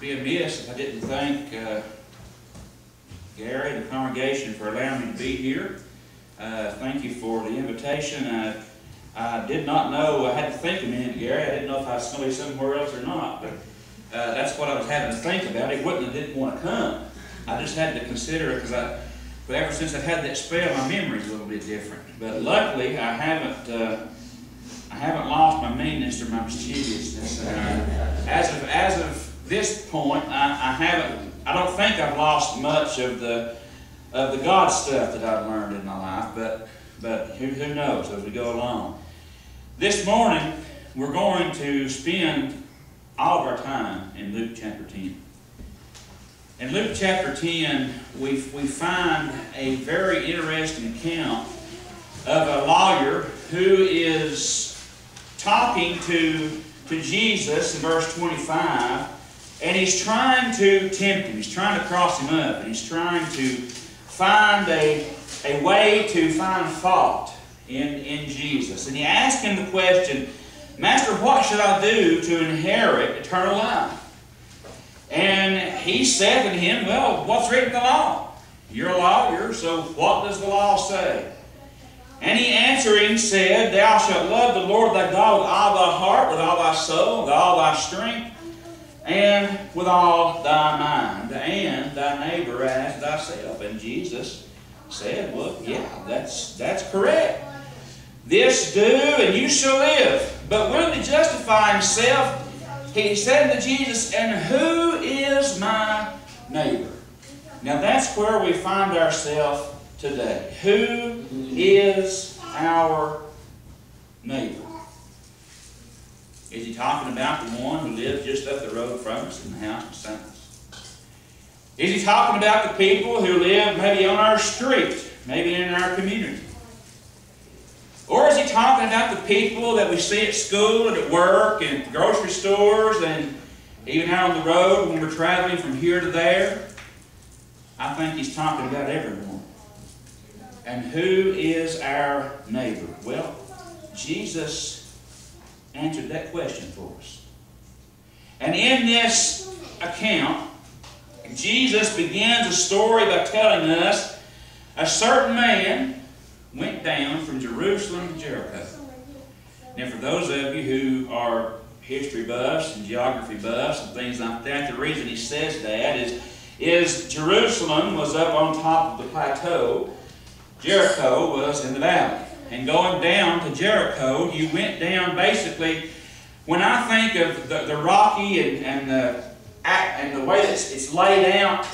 be amiss if I didn't thank Gary and the congregation for allowing me to be here. Thank you for the invitation. I did not know, I had to think a minute, Gary. I didn't know if I was going to be somewhere else or not, but that's what I was having to think about. It wasn't that I didn't want to come. I just had to consider it because ever since I've had that spell, my memory's a little bit different. But luckily, I haven't lost my meanness or my mischievousness. As of this point, I don't think I've lost much of the God stuff that I've learned in my life, but who knows as we go along. This morning, we're going to spend all of our time in Luke chapter 10. In Luke chapter 10, we find a very interesting account of a lawyer who is talking to Jesus in verse 25, and he's trying to tempt him. He's trying to cross him up, and he's trying to find a way to find fault in Jesus. And he asked him the question, "Master, what should I do to inherit eternal life?" And he said to him, "Well, what's written in the law? You're a lawyer, so what does the law say?" And he answering said, "Thou shalt love the Lord thy God with all thy heart, with all thy soul, with all thy strength, and with all thy mind, and thy neighbor as thyself." And Jesus said, "Well, yeah, that's correct. This do, and you shall live." But willing to justify himself, he said to Jesus, "And who is my neighbor?" Now that's where we find ourselves today. Who is our neighbor? Is he talking about the one who lives just up the road from us in the house beside us? Is he talking about the people who live maybe on our street, maybe in our community? Or is he talking about the people that we see at school and at work and at grocery stores and even out on the road when we're traveling from here to there? I think he's talking about everyone. And who is our neighbor? Well, Jesus answered that question for us. And in this account, Jesus begins a story by telling us a certain man went down from Jerusalem to Jericho. Now, for those of you who are history buffs and geography buffs and things like that, the reason he says that is Jerusalem was up on top of the plateau. Jericho was in the valley. And going down to Jericho, you went down basically, when I think of the rocky and the way that it's laid out,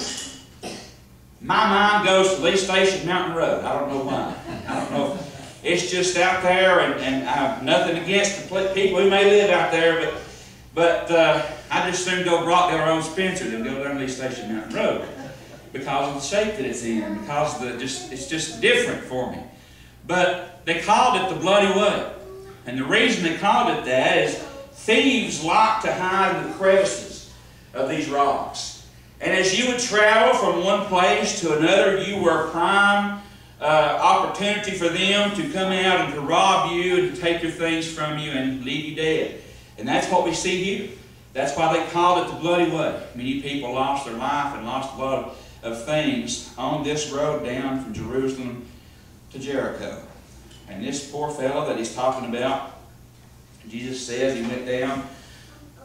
my mind goes to Lee Station Mountain Road. I don't know why. I don't know. It's just out there, and I have nothing against the people who may live out there, but I just soon go Brockdale or Spencer than go down Lee Station Mountain Road because of the shape that it's in, because it's just different for me. But they called it the Bloody Way. And the reason they called it that is thieves like to hide in the crevices of these rocks. And as you would travel from one place to another, you were a prime opportunity for them to come out and to rob you and to take your things from you and leave you dead. And that's what we see here. That's why they called it the Bloody Way. Many people lost their life and lost a lot of things on this road down from Jerusalem to Jericho. And this poor fellow that he's talking about, Jesus says he went down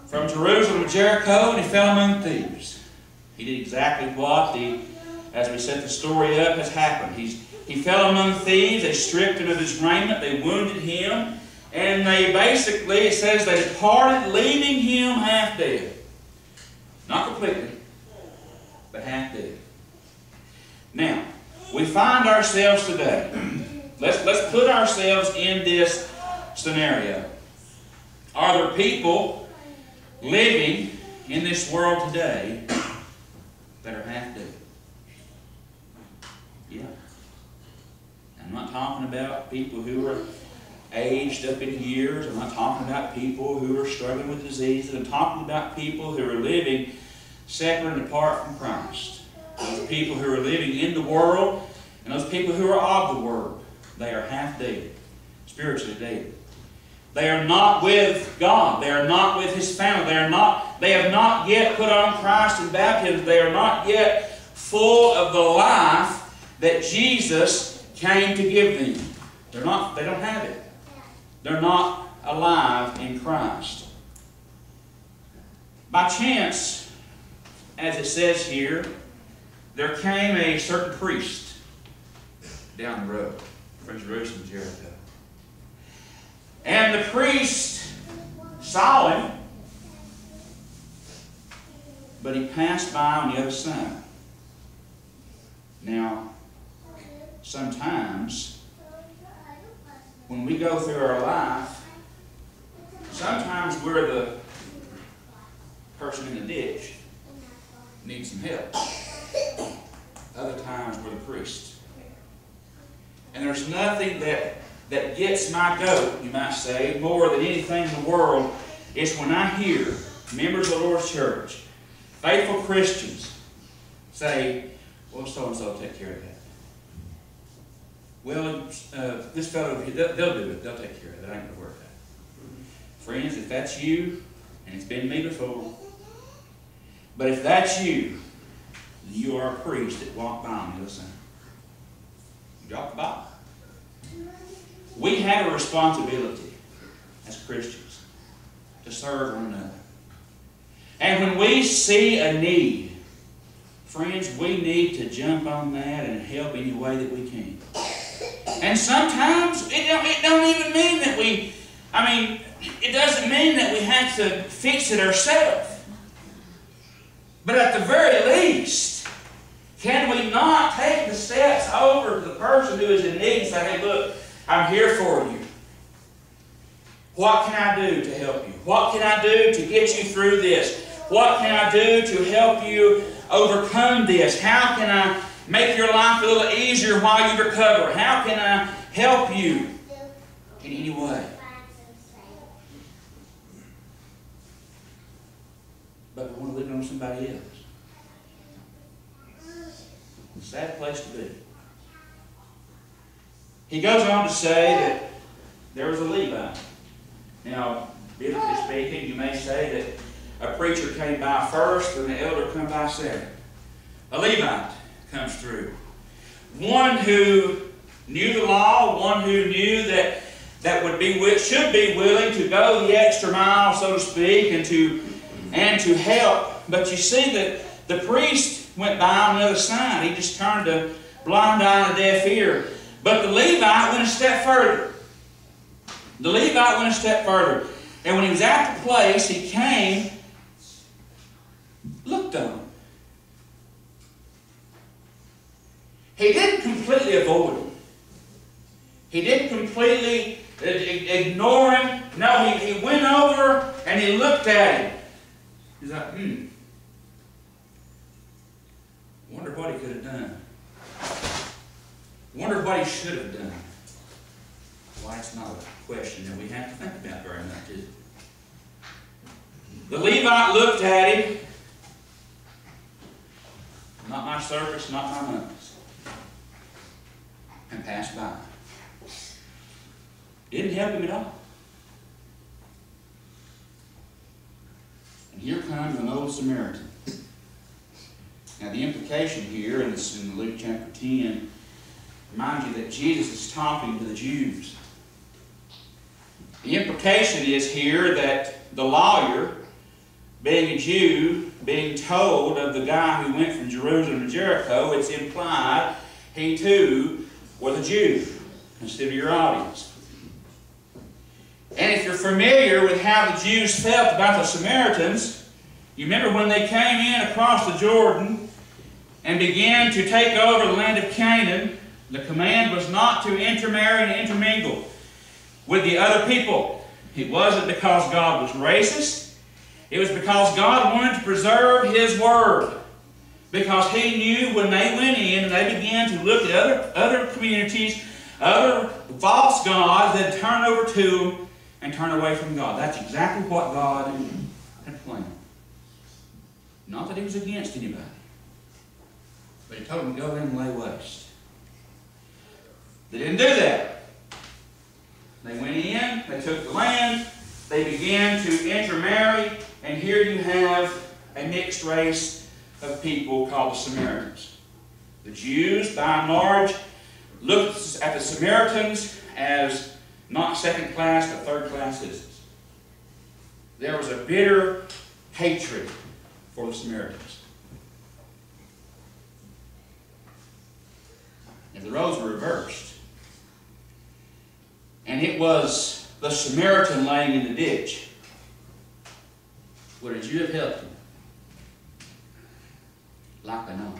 from Jerusalem to Jericho and he fell among thieves. He did exactly what, as we set the story up, has happened. He fell among thieves, they stripped him of his raiment, they wounded him, and they basically, it says, they departed, leaving him half dead. Not completely, but half dead. Now, we find ourselves today. Let's put ourselves in this scenario. Are there people living in this world today that are half dead? Yeah. I'm not talking about people who are aged up in years. I'm not talking about people who are struggling with diseases. I'm talking about people who are living separate and apart from Christ. Those people who are living in the world and those people who are of the world. They are half dead, spiritually dead. They are not with God. They are not with His family. They have not yet put on Christ in baptism. They are not yet full of the life that Jesus came to give them. They don't have it. They're not alive in Christ. By chance, as it says here, there came a certain priest down the road from Jerusalem to Jericho. And the priest saw him, but he passed by on the other side. Now, sometimes, when we go through our life, sometimes we're the person in the ditch, needs some help. Other times we're the priest. And there's nothing that gets my goat, you might say, more than anything in the world, is when I hear members of the Lord's church, faithful Christians, say, well, so-and-so will take care of that. Well, this fellow, they'll do it. They'll take care of it. I ain't going to worry about it. Friends, if that's you, and it's been me before, but if that's you, you are a priest that walked by on the other side. You dropped the ball. We have a responsibility as Christians to serve one another. And when we see a need, friends, we need to jump on that and help any way that we can. And sometimes it don't even mean that it doesn't mean that we have to fix it ourselves. But at the very least, can we not take the steps over to the person who is in need and say, hey, look, I'm here for you. What can I do to help you? What can I do to get you through this? What can I do to help you overcome this? How can I make your life a little easier while you recover? How can I help you in any way? But we want to leave it on somebody else. It's a sad place to be. He goes on to say that there was a Levite. Now, biblically speaking, you may say that a preacher came by first and the elder come by second. A Levite comes through. One who knew the law, one who knew that should be willing to go the extra mile, so to speak, and to help. But you see that the priest went by on the other side. He just turned a blind eye and a deaf ear. But the Levite went a step further. The Levite went a step further. And when he was at the place, he came, looked on him. He didn't completely avoid him. He didn't completely ignore him. No, he went over and he looked at him. He's like, wonder what he could have done. Wonder what he should have done. Why, it's not a question that we have to think about very much, is it? The Levite looked at him. Not my circus, not my monkeys. And passed by. Didn't help him at all. And here comes an old Samaritan. Now the implication here, and it's in Luke chapter 10, reminds you that Jesus is talking to the Jews. The implication is here that the lawyer, being a Jew, being told of the guy who went from Jerusalem to Jericho, it's implied he too was a Jew. Consider your audience. And if you're familiar with how the Jews felt about the Samaritans, you remember when they came in across the Jordan and began to take over the land of Canaan, the command was not to intermarry and intermingle with the other people. It wasn't because God was racist. It was because God wanted to preserve His Word. Because He knew when they went in and they began to look at other communities, other false gods, they'd turn over to them and turn away from God. That's exactly what God had planned. Not that He was against anybody. But He told them to go in and lay waste. They didn't do that. They went in, they took the land, they began to intermarry, and here you have a mixed race of people called the Samaritans. The Jews, by and large, looked at the Samaritans as not second class, but third class citizens. There was a bitter hatred for the Samaritans. And the roles were reversed. And it was the Samaritan laying in the ditch. Would a Jew have helped him? Likely not.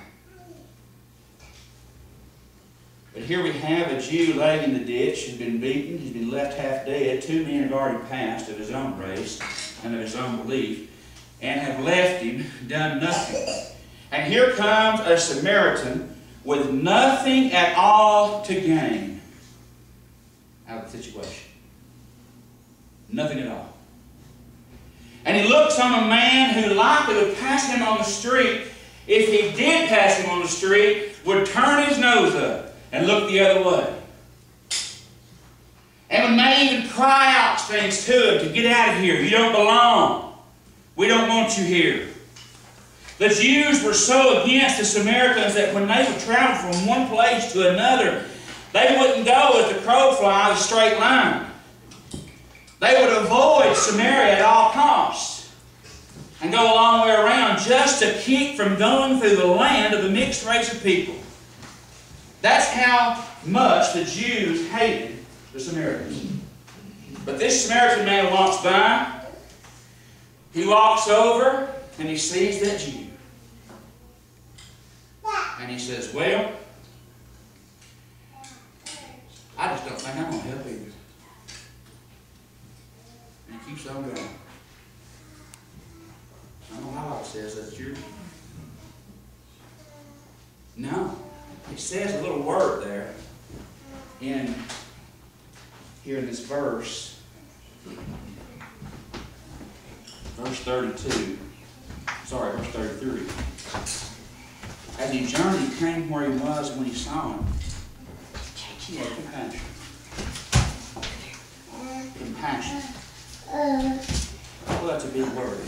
But here we have a Jew laying in the ditch. He's been beaten. He's been left half dead. 2 men have already passed of his own race and of his own belief and have left him, done nothing. And here comes a Samaritan with nothing at all to gain out of the situation. Nothing at all. And he looks on a man who likely would pass him on the street. If he did pass him on the street, would turn his nose up and look the other way. And may even cry out things to him to get out of here. You don't belong. We don't want you here. The Jews were so against the Samaritans that when they would travel from one place to another, they wouldn't go as the crow flies a straight line. They would avoid Samaria at all costs and go a long way around just to keep from going through the land of the mixed race of people. That's how much the Jews hated the Samaritans. But this Samaritan man walks by. He walks over and he sees that Jew. And he says, well, I just don't think I'm going to help you. And he keeps on going. I don't know how it says that's yours. No. It says a little word there here in this verse. Verse 32. Sorry, verse 33. As he journeyed, he came where he was, and when he saw him, he had compassion. Compassion. Well, that's a big word.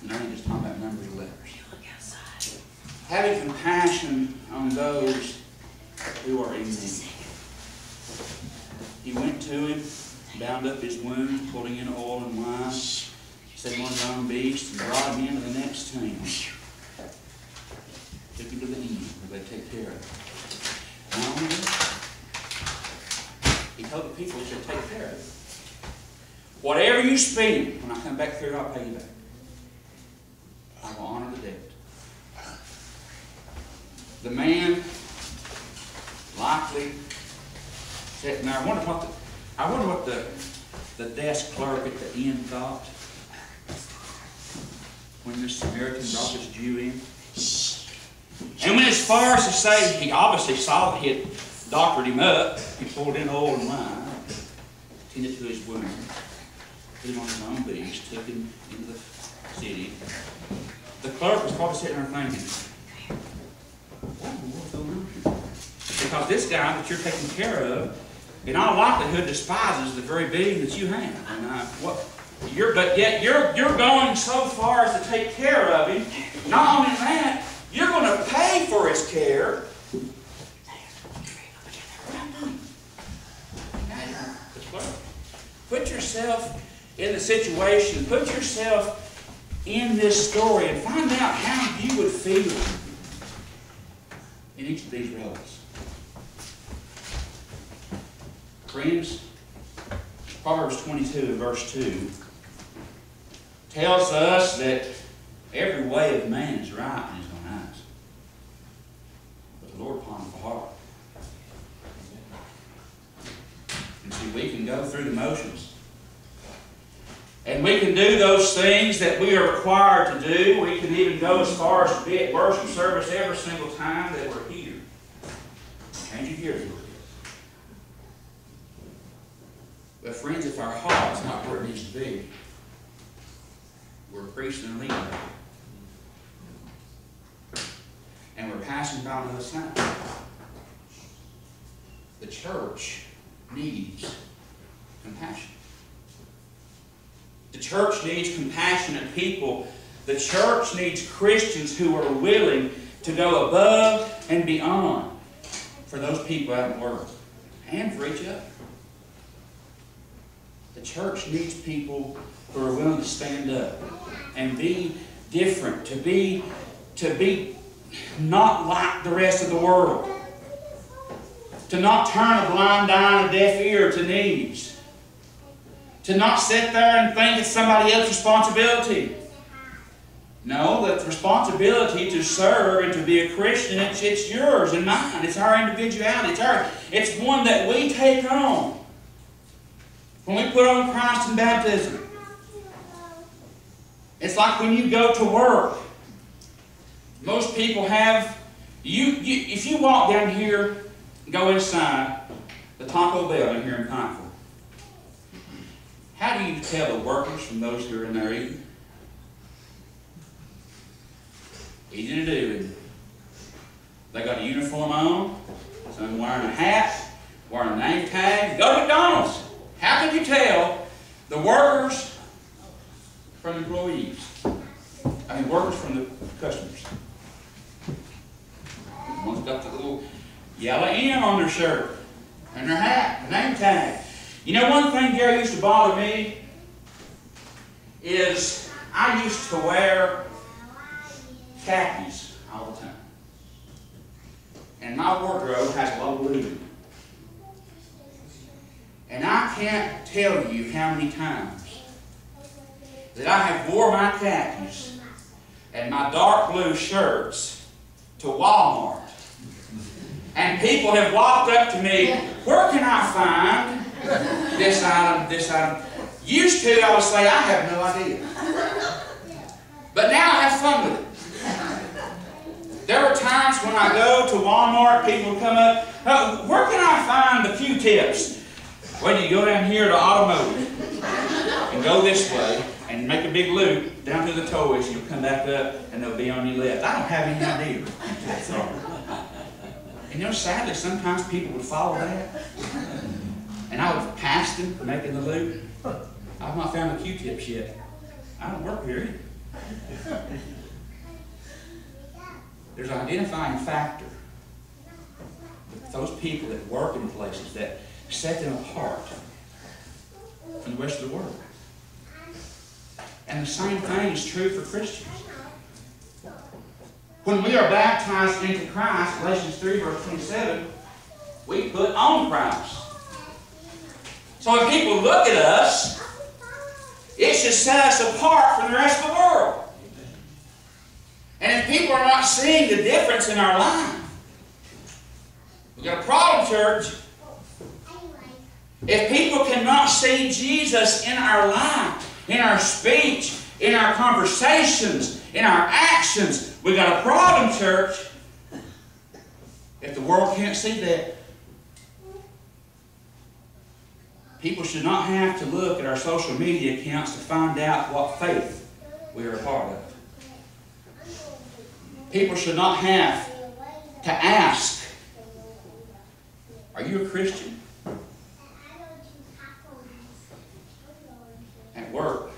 And I ain't just talking about numbers of letters. Having compassion on those who are in need. He went to him, bound up his wounds, putting in oil and wine, set one of his own beasts, and brought him into the next town. Took him to the inn where they take care of him. Not only that, he told the people to take care of him. Whatever you spend, when I come back through, I'll pay you back. I will honor the debt. The man likely sitting there. I wonder what the desk clerk at the inn thought when this Samaritan brought this Jew in. And went as far as to say he obviously saw that he had doctored him up. He poured in oil and wine, tended to his wound, put him on his own beast, took him into the city. The clerk was probably sitting there thinking, what in the world's going on here? Because this guy that you're taking care of, in all likelihood, despises the very being that you have. And but yet you're going so far as to take care of him. Not only that, you're going to pay for his care. Put yourself in the situation. Put yourself in this story and find out how you would feel in each of these roles. Friends, Proverbs 22 and verse 2 tells us that every way of man is right in his own eyes, but the Lord ponders the heart. And see, we can go through the motions. And we can do those things that we are required to do. We can even go as far as to be at worship service every single time that we're here. And you hear it. But friends, if our heart's not where it needs to be, we're a priest and a leader. And we're passing by on the other side. The church needs compassion. The church needs compassionate people. The church needs Christians who are willing to go above and beyond for those people out in the world and for each other. The church needs people who are willing to stand up and be different, to be not like the rest of the world, to not turn a blind eye and a deaf ear to needs, to not sit there and think it's somebody else's responsibility. No, the responsibility to serve and to be a Christian, it's yours and mine. It's our individuality. It's one that we take on when we put on Christ in baptism. It's like when you go to work. Most people have, if you walk down here and go inside the Taco Bell in here in Pineville, how do you tell the workers from those who are in there eating? Easy to do. They got a uniform on, some wearing a hat, wearing a name tag. Go to McDonald's. How can you tell the workers from the employees? I mean, workers from the customers. One's got the little yellow M on their shirt and their hat, the name tag. You know, one thing, Gary, used to bother me is I used to wear khakis all the time. And my wardrobe has a lot of blue. And I can't tell you how many times that I have wore my khakis and my dark blue shirts to Walmart. And people have walked up to me, where can I find this item, this item? Used to, I would say, I have no idea. But now I have fun with it. There are times when I go to Walmart, people will come up, where can I find the Q-tips? Well, you go down here to Automotive and go this way and make a big loop down to the toys, and you'll come back up and they'll be on your left. I don't have any idea. And you know, sadly, sometimes people would follow that. And I would pass them making the loop. I've not found the Q-tips yet. I don't work here either. There's an identifying factor with those people that work in places that set them apart from the rest of the world. And the same thing is true for Christians. When we are baptized into Christ, Galatians 3, verse 27, we put on Christ. So when people look at us, it should set us apart from the rest of the world. And if people are not seeing the difference in our life, we've got a problem, church. If people cannot see Jesus in our life, in our speech, in our conversations, in our actions, we've got a problem, church. If the world can't see that, people should not have to look at our social media accounts to find out what faith we are a part of. People should not have to ask, are you a Christian? At work,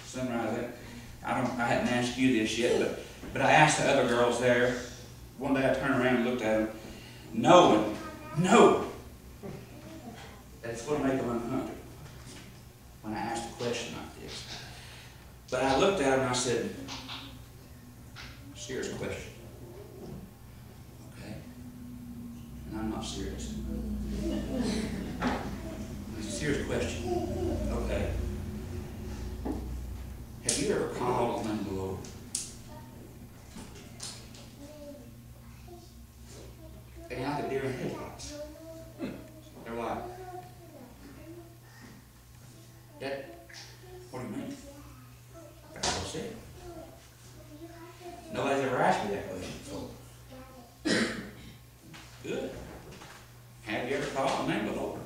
Sunrise, I hadn't asked you this yet, but I asked the other girls there. One day I turned around and looked at them, knowing that's going to make them uncomfortable when I asked a question like this. But I looked at them and I said, serious question. Okay? And I'm not serious. It's a serious question. Okay. Have you ever called on the Lord? And like a deer in headlights. They're like, what do you mean? That's what I said. Nobody's ever asked me that question before. Good. Have you ever called on the name of the Lord?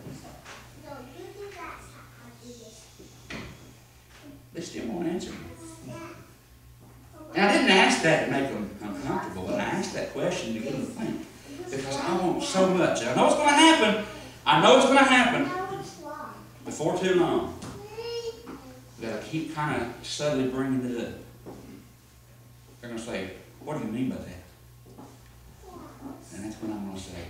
They still won't answer me. And I didn't ask that to make them uncomfortable. I asked that question to get them to think. Because I want so much. I know it's going to happen, I know it's going to happen before too long. We've got to keep kind of subtly bringing it up. They're going to say, what do you mean by that? And that's what I'm going to say.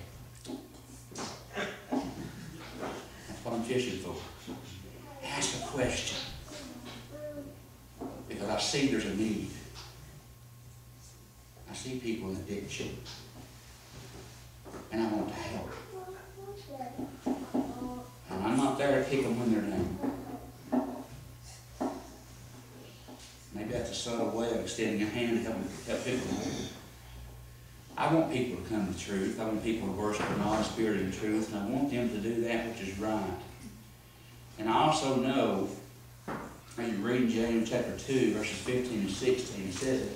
That's what I'm fishing for. Ask a question. Because I see there's a need. I see people in addiction. And I want to help. And I'm not there to kick them when they're down. Maybe that's a subtle way of extending a hand to help people. I want people to come to truth. I want people to worship God in spirit and truth. And I want them to do that which is right. And I also know, as you read in James chapter 2, verses 15 and 16, it says that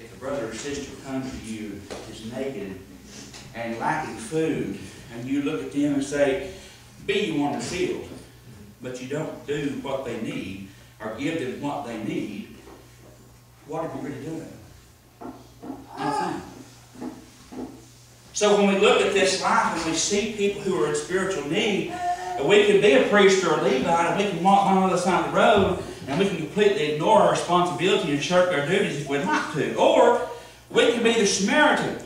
if a brother or sister comes to you is naked and lacking food, and you look at them and say, be you on the field, but you don't do what they need, or give them what they need, what are you really doing? Nothing. So when we look at this life and we see people who are in spiritual need, we can be a priest or a Levite, and we can walk on the other side of the road, and we can completely ignore our responsibility and shirk our duties if we'd like to. Or we can be the Samaritan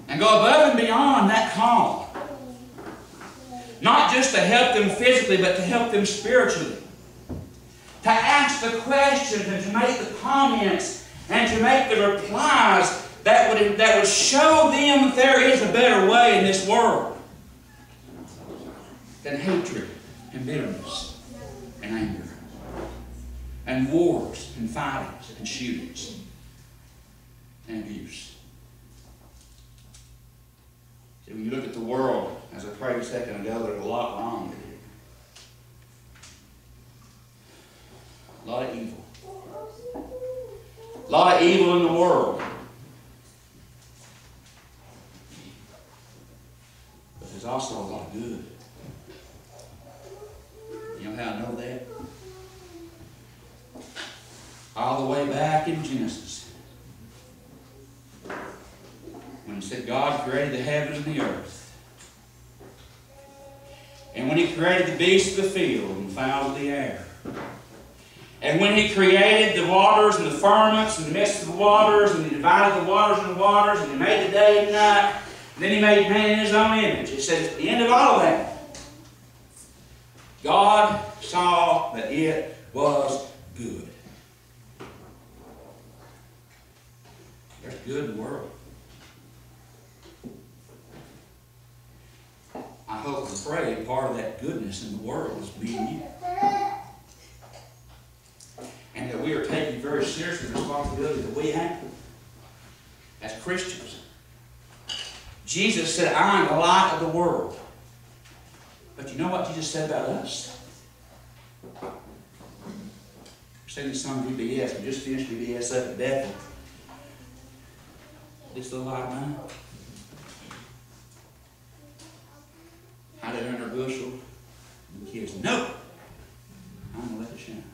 and go above and beyond that call. Not just to help them physically, but to help them spiritually. To ask the questions and to make the comments and to make the replies that would show them that there is a better way in this world than hatred and bitterness and anger and wars and fightings and shootings and abuse. See, when you look at the world, as I prayed a second ago, there's a lot wrong with it. A lot of evil. A lot of evil in the world. But there's also a lot of good. You know how I know that? All the way back in Genesis, when it said God created the heavens and the earth, and when He created the beasts of the field and the fowls of the air, and when He created the waters and the firmaments and the midst of the waters, and He divided the waters and the waters, and He made the day and night, and then He made man in His own image. It says at the end of all of that, God saw that it was good. There's good in the world. I hope and pray part of that goodness in the world is me and you. And that we are taking very seriously the responsibility that we have as Christians. Jesus said, I am the light of the world. But you know what Jesus said about us? We're singing the song VBS. We just finished VBS up at Bethel. This little light of mine. Hide it under a bushel. And the kids, no! I'm going to let it shine.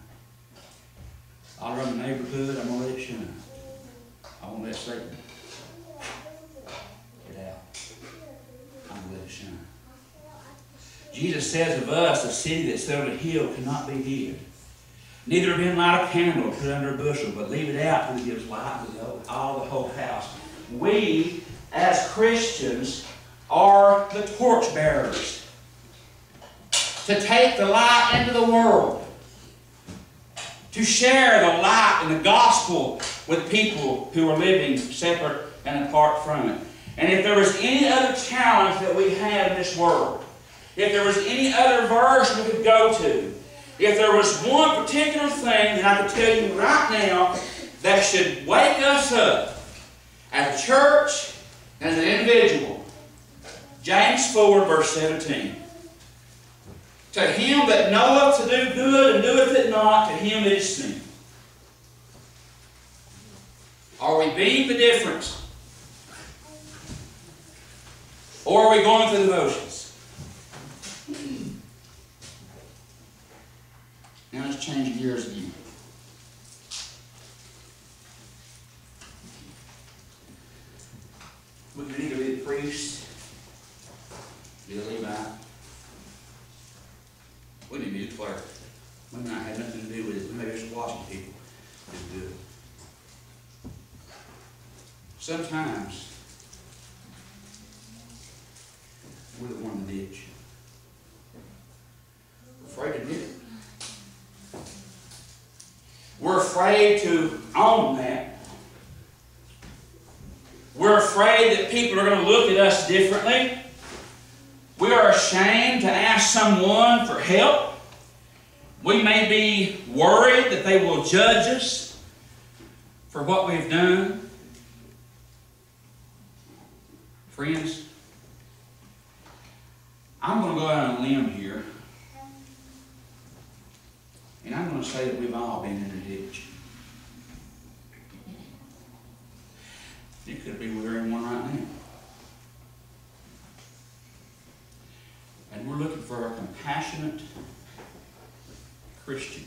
I'll run the neighborhood. I'm going to let it shine. I won't let Satan get out. I'm going to let it shine. Jesus says of us, a city that's set on a hill cannot be hid. Neither men light a candle, put it under a bushel, but leave it out till it gives light to all the whole house. We, as Christians, are the torch bearers to take the light into the world, to share the light and the gospel with people who are living separate and apart from it. And if there was any other challenge that we had in this world, if there was any other verse we could go to, if there was one particular thing that I could tell you right now that should wake us up as a church, as an individual, James 4, verse 17. To him that knoweth to do good and doeth it not, to him it is sin. Are we being the difference? Or are we going through the motions? Now let's change gears again. We can either be the priest watching people do good. Sometimes we're the one in the ditch. We're afraid to admit it. We're afraid to own that. We're afraid that people are going to look at us differently. We are ashamed to ask someone for help. We may be worried that they will judge us for what we've done. Friends, I'm going to go out on a limb here, and I'm going to say that we've all been in a ditch. It could be we're in one right now. And we're looking for a compassionate Christian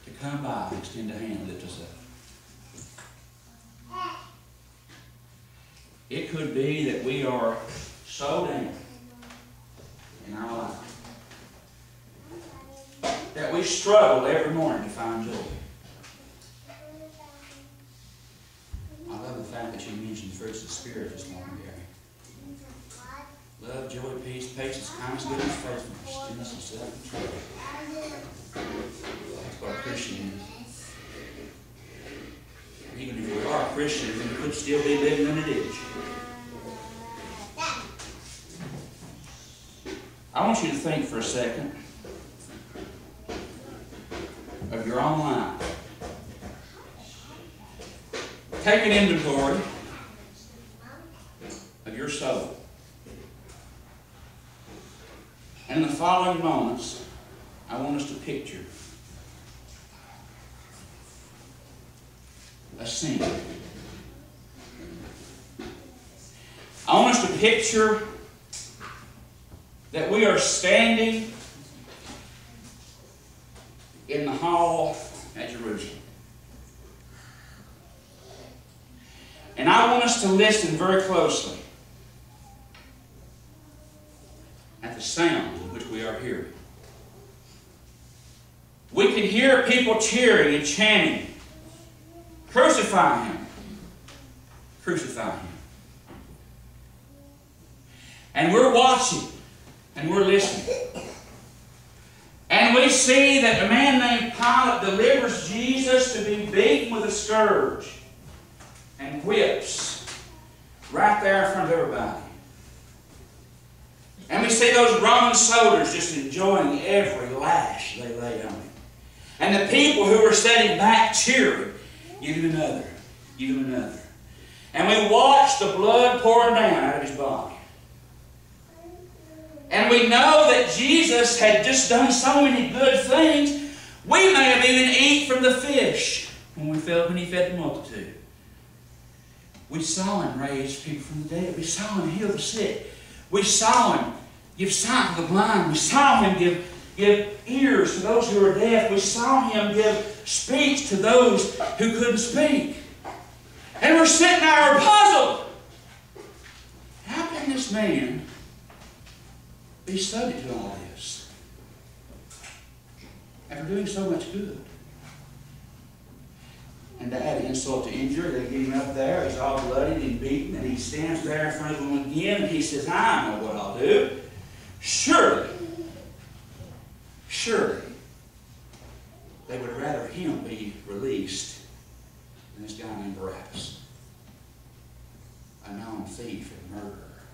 to come by and extend a hand and lift us up. It could be that we are so down in our life that we struggle every morning to find joy. I love the fact that you mentioned the fruits of the Spirit this morning, Gary. Love, joy, peace, patience, kindness, goodness, faithfulness, gentleness, and self-control. That's what a Christian is. Even if we are Christians, we could still be living in a ditch. I want you to think for a second of your own life. Take an inventory of your soul. And in the following moments, I want us to picture a scene. I want us to picture that we are standing in the hall at Jerusalem. And I want us to listen very closely at the sound in which we are hearing. We can hear people cheering and chanting, "Crucify him! Crucify him!" And we're watching and we're listening. And we see that a man named Pilate delivers Jesus to be beaten with a scourge and whips right there in front of everybody. And we see those Roman soldiers just enjoying every lash they lay on him. And the people who were standing back cheering, "Give him another, give him another." And we watch the blood pouring down out of his body. And we know that Jesus had just done so many good things. We may have even eaten from the fish when he fed the multitude. We saw him raise people from the dead. We saw him heal the sick. We saw him give sight to the blind. We saw him give ears to those who were deaf. We saw him give speech to those who couldn't speak. And we're sitting there puzzled. How can this man be subject to all this after doing so much good? And to add insult to injury, they get him up there, he's all bloodied and beaten, and he stands there in front of them again, and he says, "I know what I'll do. Surely, they would rather him be released than this guy named Barabbas, a known thief and murderer.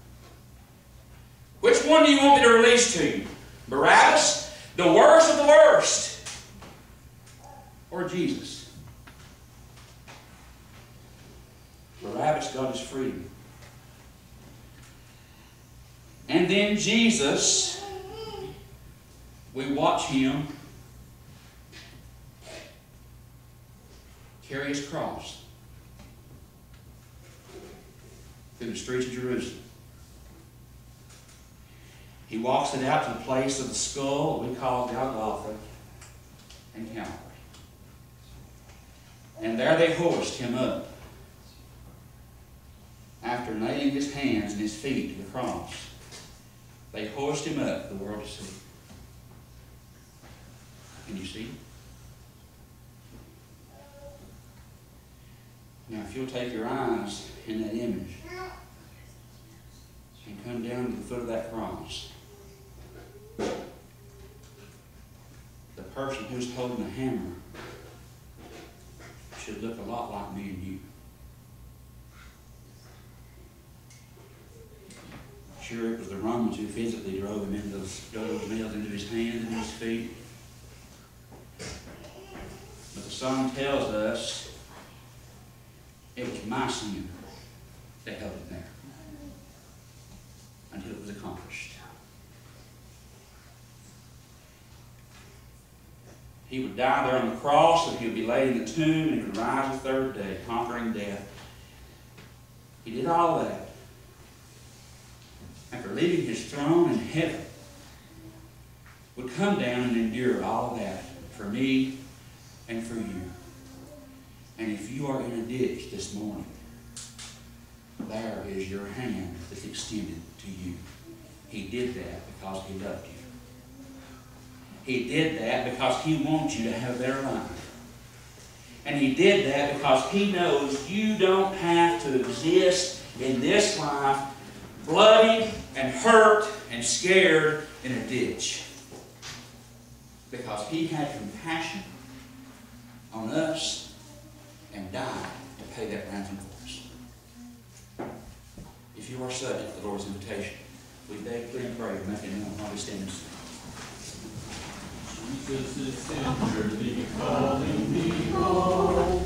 Which one do you want me to release to you? Barabbas, the worst of the worst, or Jesus?" Barabbas got his freedom. And then Jesus, we watch him carry his cross through the streets of Jerusalem. He walks it out to the place of the skull that we call Golgotha and Calvary. And there they hoist him up. After nailing his hands and his feet to the cross, they hoist him up for the world to see. Can you see? Now, if you'll take your eyes in that image and come down to the foot of that cross, the person who's holding the hammer should look a lot like me and you. Sure, it was the Romans who physically drove him into those nails into his hands and his feet. But the song tells us it was my sin that held him there until it was accomplished. He would die there on the cross, and he would be laid in the tomb, and he would rise the third day, conquering death. He did all that after leaving his throne in heaven, would come down and endure all that for me and for you. And if you are in a ditch this morning, there is your hand that's extended to you. He did that because he loved you. He did that because he wants you to have a better life. And he did that because he knows you don't have to exist in this life bloody and hurt and scared in a ditch. Because he had compassion on us and died to pay that ransom for us. If you are subject to the Lord's invitation, we beg, please, and pray, make it known while we stand and sing. Jesus is tenderly calling me home.